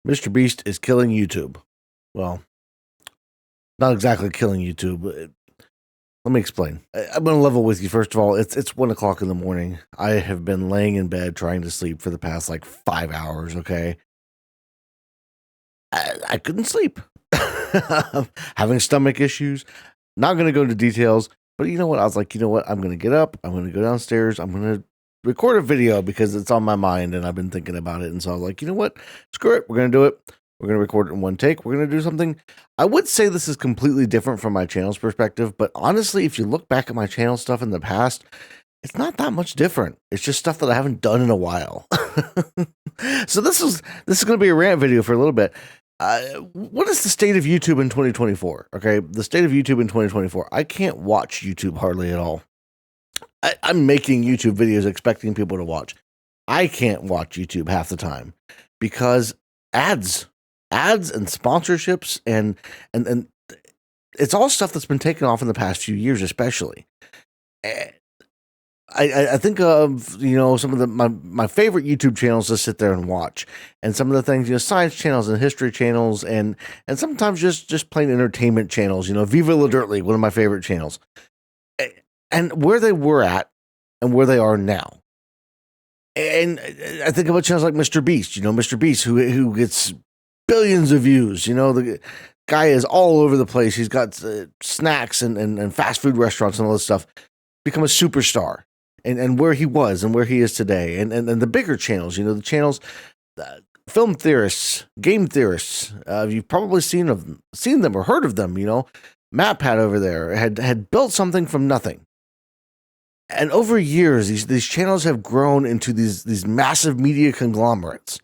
Mr. Beast is killing YouTube. Well, not exactly killing YouTube. Let me explain. I'm going to level with you. First of all, it's 1 o'clock in the morning. I have been laying in bed trying to sleep for the past like 5 hours. Okay, I couldn't sleep. Having stomach issues. Not going to go into details, but you know what? I was like, you know what? I'm going to get up. I'm going to go downstairs. I'm going to record a video because it's on my mind and I've been thinking about it. And so I was like, you know what? Screw it. We're going to do it. We're going to record it in one take. We're going to do something. I would say this is completely different from my channel's perspective, but honestly, if you look back at my channel stuff in the past, it's not that much different. It's just stuff that I haven't done in a while. So this is going to be a rant video for a little bit. What is the state of YouTube in 2024? Okay, the state of YouTube in 2024. I can't watch YouTube hardly at all. I'm making YouTube videos expecting people to watch. I can't watch YouTube half the time because ads and sponsorships and it's all stuff that's been taken off in the past few years, especially. I think of some of my favorite YouTube channels to sit there and watch, and some of the things science channels and history channels and sometimes just plain entertainment channels. Viva La Dirtly, one of my favorite channels, and where they were at and where they are now. And I think about channels like Mr. Beast. Mr. Beast who gets billions of views. The guy is all over the place. He's got snacks and fast food restaurants and all this stuff. Become a superstar. And where he was and where he is today, and the bigger channels, the channels, film theorists, game theorists, you've probably seen them or heard of them. MatPat over there had built something from nothing, and over years these channels have grown into these massive media conglomerates,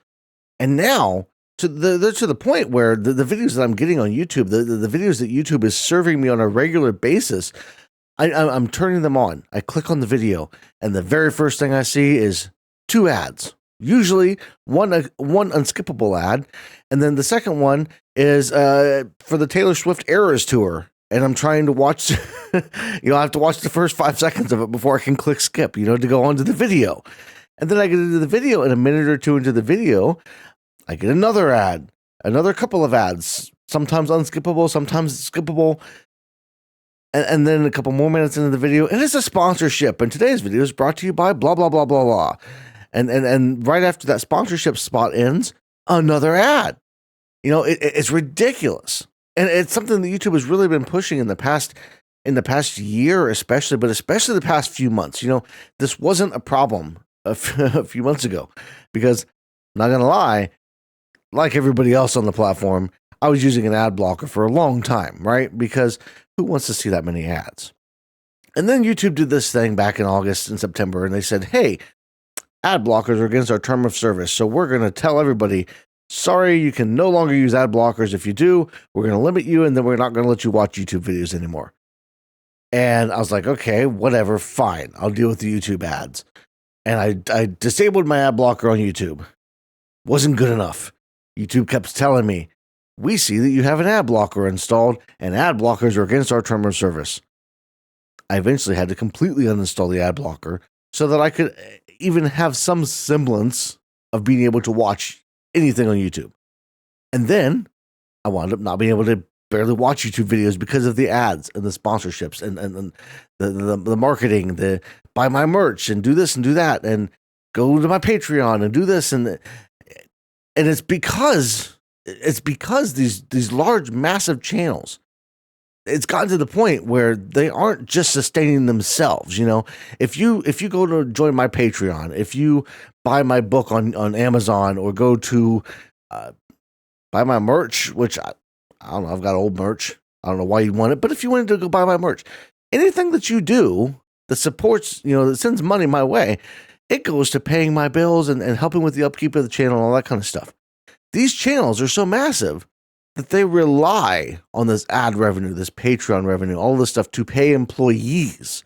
and now they're to the point where the videos that I'm getting on YouTube, the videos that YouTube is serving me on a regular basis. I'm turning them on. I click on the video, and the very first thing I see is 2 ads. Usually one unskippable ad, and then the second one is for the Taylor Swift Eras tour. And I'm trying to watch. I have to watch the first 5 seconds of it before I can click skip. To go on to the video, and then I get into the video, and a minute or two into the video, I get another ad, another couple of ads. Sometimes unskippable, sometimes skippable. And then a couple more minutes into the video, and it's a sponsorship. And today's video is brought to you by blah, blah, blah, blah, blah. And right after that sponsorship spot ends, another ad. It's ridiculous. And it's something that YouTube has really been pushing in the past year, especially, but especially the past few months. This wasn't a problem a few months ago because, I'm not going to lie, like everybody else on the platform, I was using an ad blocker for a long time, right? Because who wants to see that many ads? And then YouTube did this thing back in August and September, and they said, hey, ad blockers are against our term of service. So we're going to tell everybody, sorry, you can no longer use ad blockers. If you do, we're going to limit you, and then we're not going to let you watch YouTube videos anymore. And I was like, okay, whatever, fine. I'll deal with the YouTube ads. And I disabled my ad blocker on YouTube. Wasn't good enough. YouTube kept telling me, we see that you have an ad blocker installed, and ad blockers are against our term of service. I eventually had to completely uninstall the ad blocker so that I could even have some semblance of being able to watch anything on YouTube. And then I wound up not being able to barely watch YouTube videos because of the ads and the sponsorships and the marketing, the buy my merch and do this and do that and go to my Patreon and do this and it's because these large, massive channels, it's gotten to the point where they aren't just sustaining themselves. If you go to join my Patreon, if you buy my book on Amazon or go to buy my merch, which I don't know, I've got old merch. I don't know why you'd want it, but if you wanted to go buy my merch, anything that you do that supports, that sends money my way, it goes to paying my bills and helping with the upkeep of the channel and all that kind of stuff. These channels are so massive that they rely on this ad revenue, this Patreon revenue, all this stuff to pay employees,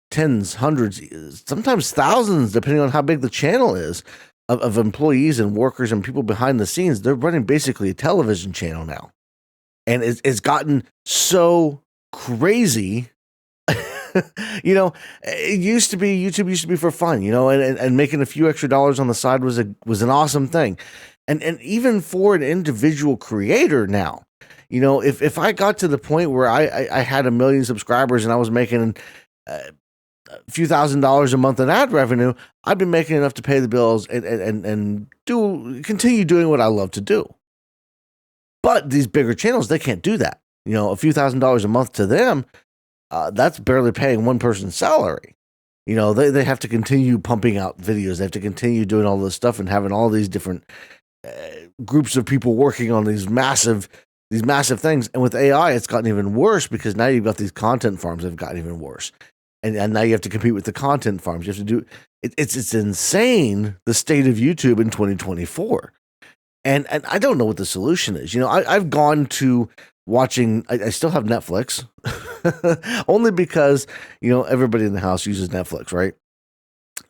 tens, hundreds, sometimes thousands, depending on how big the channel is, of employees and workers and people behind the scenes. They're running basically a television channel now. And it's gotten so crazy. It used to be, YouTube used to be for fun, and making a few extra dollars on the side was an awesome thing. And even for an individual creator now, if I got to the point where I had 1 million subscribers and I was making a few $1,000s a month in ad revenue, I'd be making enough to pay the bills and continue doing what I love to do. But these bigger channels, they can't do that. A few $1,000s a month to them, that's barely paying one person's salary. They have to continue pumping out videos. They have to continue doing all this stuff and having all these different groups of people working on these massive things. And with AI, it's gotten even worse because now you've got these content farms that have gotten even worse. And now you have to compete with the content farms. You have to do it's insane, the state of YouTube in 2024. And I don't know what the solution is. I've gone to watching. I still have Netflix, only because everybody in the house uses Netflix, right?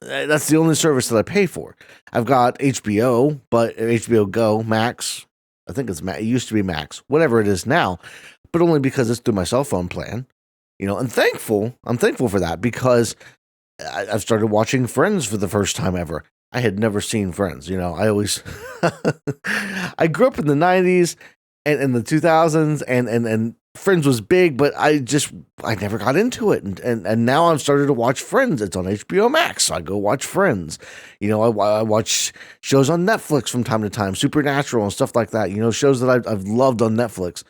That's the only service that I pay for. I've got HBO, but HBO Go, Max. I think it used to be Max, whatever it is now, but only because it's through my cell phone plan. And I'm thankful for that because I've started watching Friends for the first time ever. I had never seen Friends. I always, I grew up in the 90s and in the 2000s and Friends was big, but I never got into it. And now I've started to watch Friends. It's on HBO Max. So I go watch Friends. I watch shows on Netflix from time to time, Supernatural and stuff like that. Shows that I've loved on Netflix.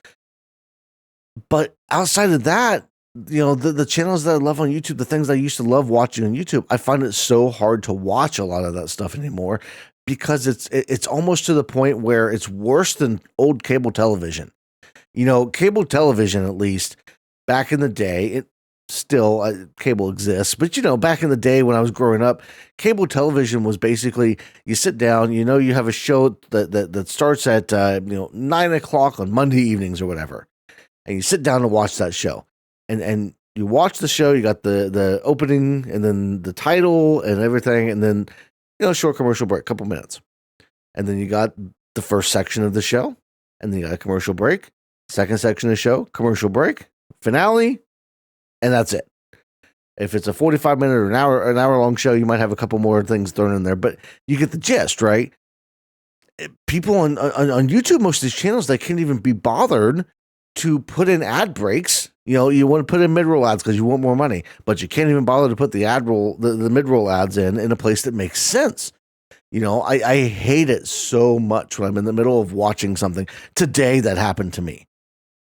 But outside of that, the channels that I love on YouTube, the things I used to love watching on YouTube, I find it so hard to watch a lot of that stuff anymore because it's almost to the point where it's worse than old cable television. Cable television, at least back in the day, cable exists, but back in the day when I was growing up, cable television was basically you sit down, you have a show that starts at 9 o'clock on Monday evenings or whatever, and you sit down and watch that show. And you watch the show, you got the opening and then the title and everything, and then short commercial break, couple minutes. And then you got the first section of the show, and then you got a commercial break, second section of the show, commercial break, finale, and that's it. If it's a 45-minute or an hour long show, you might have a couple more things thrown in there, but you get the gist, right? People on YouTube, most of these channels, they can't even be bothered to put in ad breaks. You want to put in mid-roll ads because you want more money, but you can't even bother to put the mid-roll ads in a place that makes sense. I hate it so much when I'm in the middle of watching something. Today that happened to me,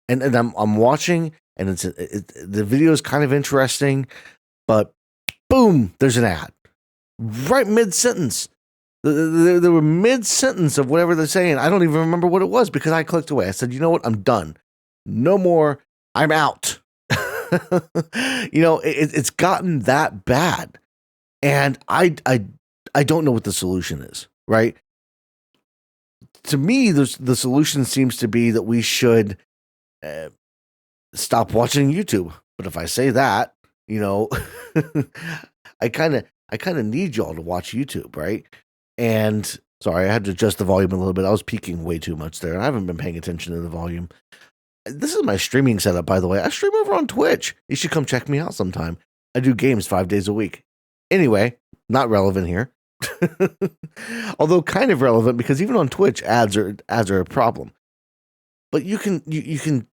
and I'm watching, and the video is kind of interesting, but boom, there's an ad right mid-sentence. They were mid-sentence of whatever they're saying. I don't even remember what it was because I clicked away. I said, you know what, I'm done. No more. I'm out. It's gotten that bad. And I don't know what the solution is, right? To me, the solution seems to be that we should stop watching YouTube. But if I say that, I kind of need y'all to watch YouTube, right? And sorry, I had to adjust the volume a little bit. I was peaking way too much there. I haven't been paying attention to the volume. This is my streaming setup, by the way. I stream over on Twitch. You should come check me out sometime. I do games 5 days a week. Anyway, not relevant here. Although kind of relevant because even on Twitch, ads are a problem. But you can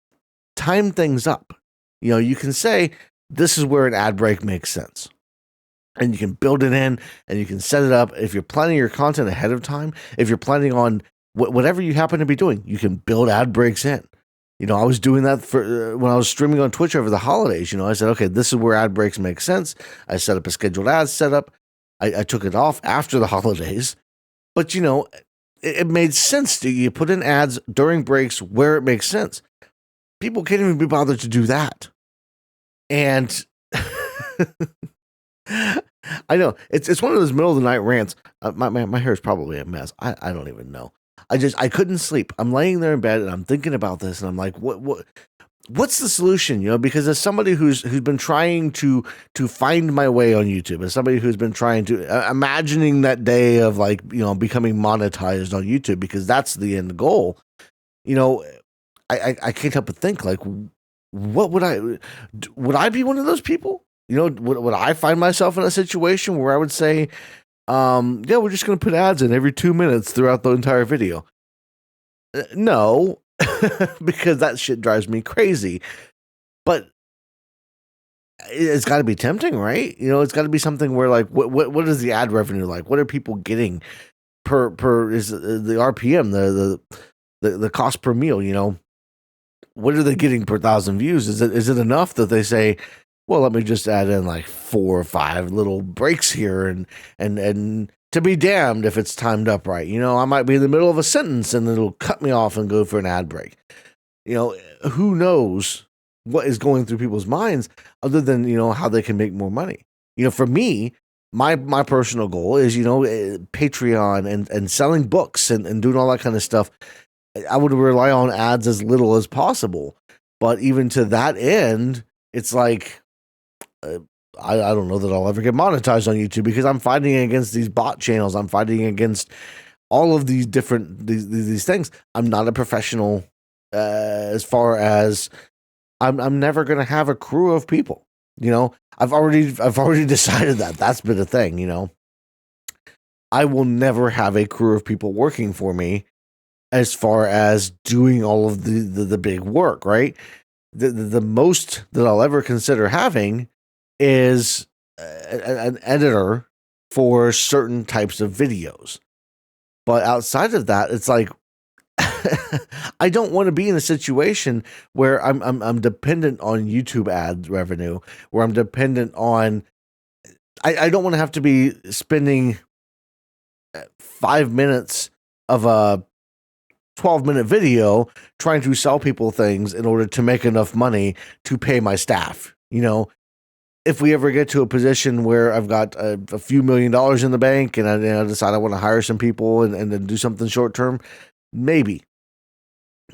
time things up. You can say this is where an ad break makes sense. And you can build it in and you can set it up. If you're planning your content ahead of time, if you're planning on whatever you happen to be doing, you can build ad breaks in. I was doing that for when I was streaming on Twitch over the holidays. I said, okay, this is where ad breaks make sense. I set up a scheduled ad setup. I took it off after the holidays, but it made sense. You put in ads during breaks where it makes sense. People can't even be bothered to do that. And I know it's one of those middle of the night rants. My hair is probably a mess. I don't even know. I couldn't sleep. I'm laying there in bed and I'm thinking about this and I'm like, what's the solution? Because as somebody who's been trying to find my way on YouTube, as somebody who's been trying to imagining that day of becoming monetized on YouTube, because that's the end goal. I can't help but think what would I be one of those people? Would I find myself in a situation where I would say, yeah, we're just going to put ads in every 2 minutes throughout the entire video. No, because that shit drives me crazy. But it's got to be tempting, right? It's got to be something where like, what is the ad revenue like? What are people getting per is the RPM, the cost per meal? What are they getting per 1,000 views? Is it enough that they say, well, let me just add in like 4 or 5 little breaks here, and to be damned if it's timed up right. I might be in the middle of a sentence and it'll cut me off and go for an ad break. Who knows what is going through people's minds other than, how they can make more money. For me, my personal goal is, Patreon and selling books and doing all that kind of stuff. I would rely on ads as little as possible. But even to that end, it's like, I don't know that I'll ever get monetized on YouTube because I'm fighting against these bot channels. I'm fighting against all of these different these things. I'm not a professional as far as I'm never going to have a crew of people. I've already decided that. That's been a thing. I will never have a crew of people working for me as far as doing all of the big work, right? The most that I'll ever consider having is an editor for certain types of videos. But outside of that, it's like, I don't want to be in a situation where I'm dependent on YouTube ad revenue, where I'm dependent on, I don't want to have to be spending 5 minutes of a 12-minute video trying to sell people things in order to make enough money to pay my staff. If we ever get to a position where I've got a few $1,000,000 in the bank and I decide I want to hire some people and then do something short term, maybe.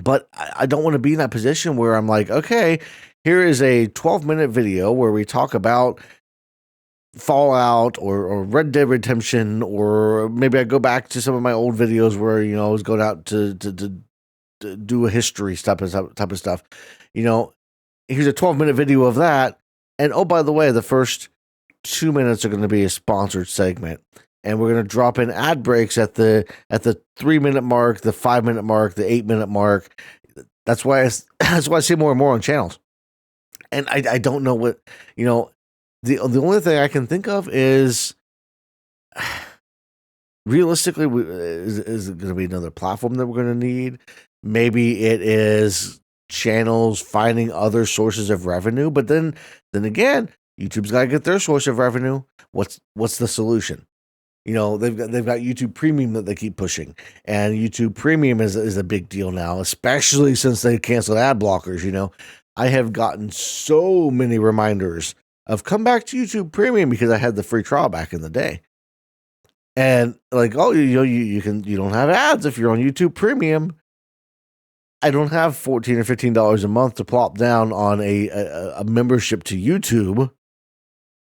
But I don't want to be in that position where I'm like, okay, here is a 12-minute video where we talk about Fallout or Red Dead Redemption, or maybe I go back to some of my old videos where, I was going out to do a history type of stuff. Here's a 12-minute video of that. And oh, by the way, the first 2 minutes are going to be a sponsored segment. And we're going to drop in ad breaks at the 3-minute mark, the 5-minute mark, the 8-minute mark. That's why I see more and more on channels. And I don't know what, the only thing I can think of is, realistically, is it going to be another platform that we're going to need? Maybe it is channels finding other sources of revenue. But then again, YouTube's got to get their source of revenue. What's the solution? They've got YouTube Premium that they keep pushing, and YouTube Premium is a big deal now, especially since they canceled ad blockers. I have gotten so many reminders of come back to YouTube Premium because I had the free trial back in the day, and like, oh, you don't have ads if you're on YouTube Premium. I don't have $14 or $15 a month to plop down on a membership to YouTube.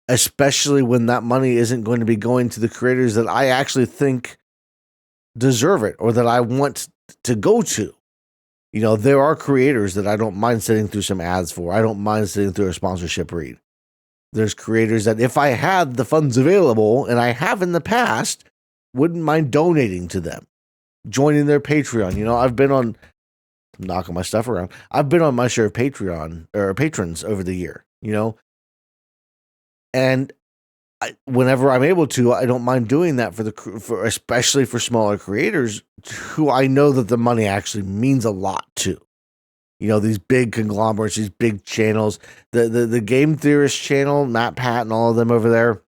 Especially when that money isn't going to be going to the creators that I actually think deserve it or that I want to go to. There are creators that I don't mind sitting through some ads for. I don't mind sitting through a sponsorship read. There's creators that if I had the funds available, and I have in the past, wouldn't mind donating to them, joining their Patreon. I've been on, I'm knocking my stuff around. I've been on my share of Patreon or patrons over the year, And whenever I'm able to, I don't mind doing that for especially for smaller creators who I know that the money actually means a lot to. These big conglomerates, these big channels, the Game Theorists channel, Matt Pat and all of them over there,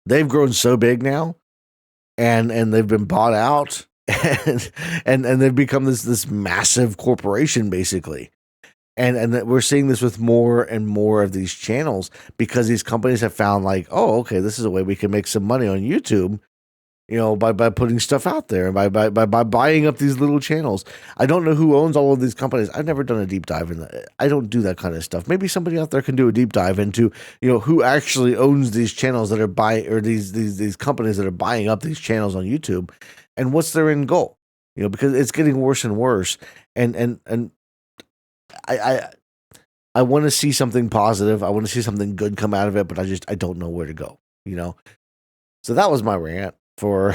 they've grown so big now, and they've been bought out, and they've become this massive corporation basically. And we're seeing this with more and more of these channels because these companies have found like, oh, okay, this is a way we can make some money on YouTube, by putting stuff out there and by buying up these little channels. I don't know who owns all of these companies. I've never done a deep dive in that. I don't do that kind of stuff. Maybe somebody out there can do a deep dive into, who actually owns these channels that are buying, or these companies that are buying up these channels on YouTube, and what's their end goal? Because it's getting worse and worse, and I want to see something positive. I want to see something good come out of it, but I don't know where to go. So that was my rant for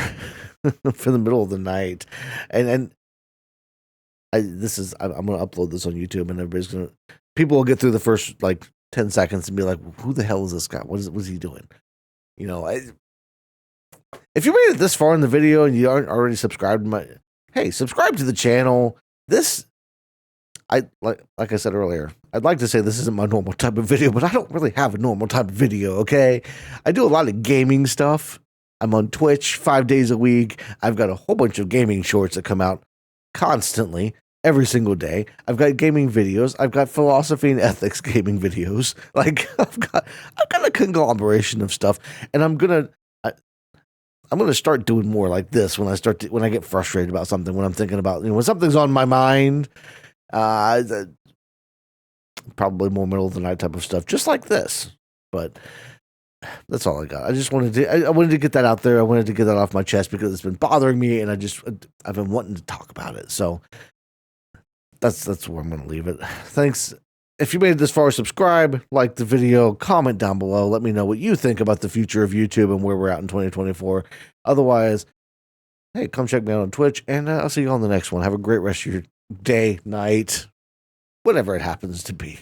for the middle of the night, and I'm gonna upload this on YouTube, and people will get through the first like 10 seconds and be like, "Who the hell is this guy? What is he doing?" You know, if you made it this far in the video and you aren't already subscribed hey, subscribe to the channel. This, like I said earlier, I'd like to say this isn't my normal type of video, but I don't really have a normal type of video, okay? I do a lot of gaming stuff. I'm on Twitch 5 days a week. I've got a whole bunch of gaming shorts that come out constantly, every single day. I've got gaming videos. I've got philosophy and ethics gaming videos. Like I've got a conglomeration of stuff, and I'm gonna start doing more like this when I get frustrated about something, when I'm thinking about, when something's on my mind. Probably more middle of the night type of stuff, just like this. But that's all I got. I just wanted to get that out there. I wanted to get that off my chest because it's been bothering me, and I've been wanting to talk about it. So that's where I'm going to leave it. Thanks. If you made it this far, subscribe, like the video, comment down below. Let me know what you think about the future of YouTube and where we're at in 2024. Otherwise, hey, come check me out on Twitch, and I'll see you on the next one. Have a great rest of your day, night, whatever it happens to be.